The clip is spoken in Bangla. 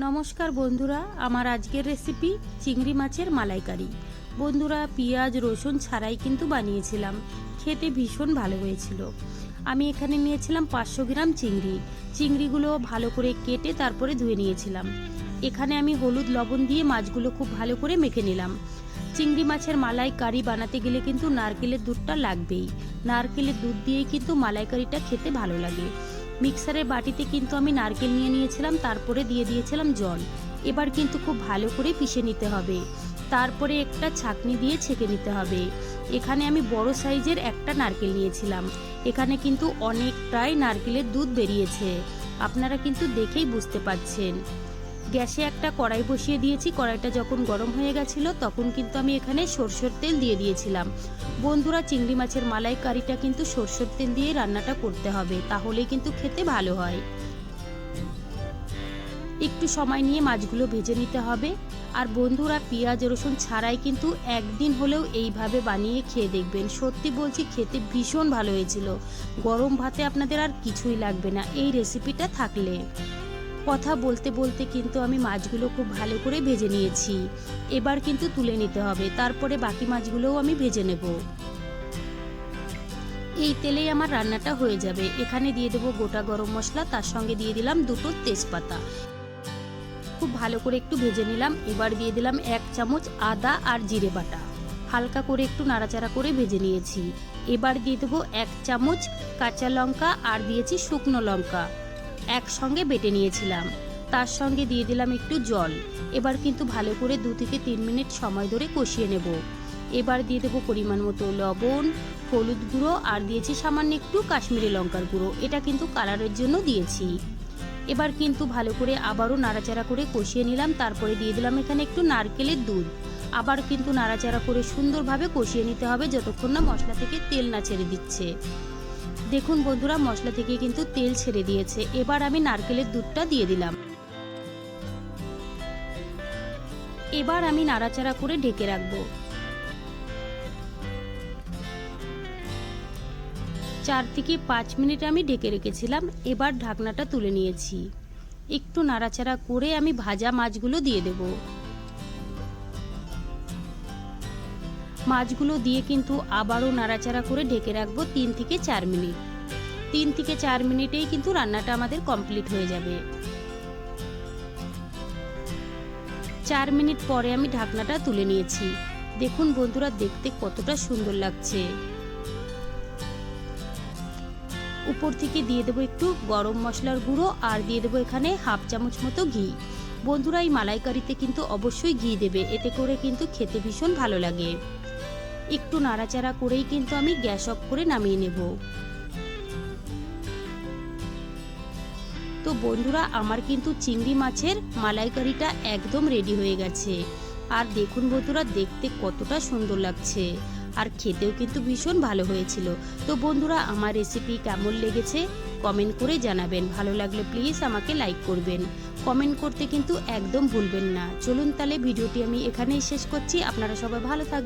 নমস্কার বন্ধুরা, আমার আজকের রেসিপি চিংড়ি মাছের মালাইকারি। বন্ধুরা, পেঁয়াজ রসুন ছাড়াই কিন্তু বানিয়েছিলাম, খেতে ভীষণ ভালো হয়েছিল। আমি এখানে নিয়েছিলাম 500 গ্রাম চিংড়িগুলো ভালো করে কেটে তারপরে ধুয়ে নিয়েছিলাম। এখানে আমি হলুদ লবণ দিয়ে মাছগুলো খুব ভালো করে মেখে নিলাম। চিংড়ি মাছের মালাইকারি বানাতে গেলে কিন্তু নারকেলের দুধটা লাগবেই। নারকেলের দুধ দিয়েই কিন্তু মালাইকারিটা খেতে ভালো লাগে। মিক্সারের বাটিতে কিন্তু আমি নারকেল নিয়ে নিয়েছিলাম, তারপরে দিয়ে দিয়েছিলাম জল। এবার কিন্তু খুব ভালো করে পিষে নিতে হবে, তারপরে একটা ছাঁকনি দিয়ে ছেঁকে নিতে হবে। এখানে আমি বড় সাইজের একটা নারকেল নিয়েছিলাম। এখানে কিন্তু অনেকটাই নারকেলের দুধ বেরিয়েছে, আপনারা কিন্তু দেখেই বুঝতে পারছেন। গ্যাসে একটা কড়াই বসিয়ে দিয়েছি। কড়াইটা যখন গরম হয়ে গেছিল তখন কিন্তু আমি এখানে সরষের তেল দিয়ে দিয়েছিলাম। বন্ধুরা, চিংড়ি মাছের মালাইকারিটা কিন্তু সরষের তেল দিয়ে রান্নাটা করতে হবে, তাহলেই কিন্তু খেতে ভালো হয়। একটু সময় নিয়ে মাছগুলো ভেজে নিতে হবে। আর বন্ধুরা, পেঁয়াজ রসুন ছাড়াই কিন্তু একদিন হলেও এইভাবে বানিয়ে খেয়ে দেখবেন। সত্যি বলছি, খেতে ভীষণ ভালো হয়েছিল। গরম ভাতে আপনাদের আর কিছুই লাগবে না এই রেসিপিটা থাকলে। কথা বলতে বলতে কিন্তু আমি মাছগুলো খুব ভালো করে ভেজে নিয়েছি। এবার কিন্তু তুলে নিতে হবে, তারপরে বাকি মাছগুলোও আমি ভেজে নেব। এই তেলেই আমার রান্নাটা হয়ে যাবে। এখানে দিয়ে দেবো গোটা গরম মশলা, তার সঙ্গে দিয়ে দিলাম 2টো তেজপাতা। খুব ভালো করে একটু ভেজে নিলাম। এবার দিয়ে দিলাম 1 চামচ আদা আর জিরে বাটা। হালকা করে একটু নাড়াচাড়া করে ভেজে নিয়েছি। এবার দিয়ে দেবো 1 চামচ কাঁচা লঙ্কা আর দিয়েছি শুকনো লঙ্কা, একসঙ্গে বেটে নিয়েছিলাম। তার সঙ্গে দিয়ে দিলাম একটু জল। এবার কিন্তু ভালো করে 2 থেকে 3 মিনিট সময় ধরে কষিয়ে নেব। এবার দিয়ে দেবো পরিমাণ মতো লবণ, হলুদ গুঁড়ো আর দিয়েছি সামান্য একটু কাশ্মীরি লঙ্কার গুঁড়ো, এটা কিন্তু কালারের জন্য দিয়েছি। এবার কিন্তু ভালো করে আবারও নাড়াচাড়া করে কষিয়ে নিলাম। তারপরে দিয়ে দিলাম এখানে একটু নারকেলের দুধ। আবার কিন্তু নাড়াচাড়া করে সুন্দরভাবে কষিয়ে নিতে হবে যতক্ষণ না মশলা থেকে তেল না ছেড়ে দিচ্ছে। দেখুন বন্ধুরা, মশলা থেকে কিন্তু তেল ছেড়ে দিয়েছে। এবার আমি নারকেলের দুধটা দিয়ে দিলাম। এবার আমি নাড়াচাড়া করে ঢেকে রাখবো। 4 থেকে 5 মিনিট আমি ঢেকে রেখেছিলাম। এবার ঢাকনাটা তুলে নিয়েছি। একটু নাড়াচাড়া করে আমি ভাজা মাছগুলো দিয়ে দেব। মাছগুলো দিয়ে কিন্তু আবারও নাড়াচাড়া করে ঢেকে রাখবো 3 থেকে 4 মিনিট। 3 থেকে 4 মিনিটেই কিন্তু রান্নাটা আমাদের কমপ্লিট হয়ে যাবে। 4 মিনিট পরে আমি ঢাকনাটা তুলে নিয়েছি। দেখুন বন্ধুরা, দেখতে কতটা সুন্দর লাগছে। উপর থেকে দিয়ে দেবো একটু গরম মশলার গুঁড়ো আর দিয়ে দেবো এখানে 1/2 চামচ মতো ঘি। বন্ধুরা, এই মালাইকারিতে কিন্তু অবশ্যই ঘি দেবে, এতে করে কিন্তু খেতে ভীষণ ভালো লাগে। একটু নাড়াচাড়া করেই কিন্তু আমি গ্যাস অফ করে নামিয়ে নেব। তো বন্ধুরা, আমার কিন্তু চিংড়ি মাছের মালাইকারিটা একদম রেডি হয়ে গেছে। আর দেখুন বন্ধুরা, দেখতে কতটা সুন্দর লাগছে, আর খেতেও কিন্তু ভীষণ ভালো হয়েছিল। তো বন্ধুরা, আমার রেসিপি কেমন লেগেছে কমেন্ট করে জানাবেন। ভালো লাগলে প্লিজ আমাকে লাইক করবেন। কমেন্ট করতে কিন্তু একদম ভুলবেন না। চলুন তাহলে ভিডিওটি আমি এখানেই শেষ করছি। আপনারা সবাই ভালো থাকবেন।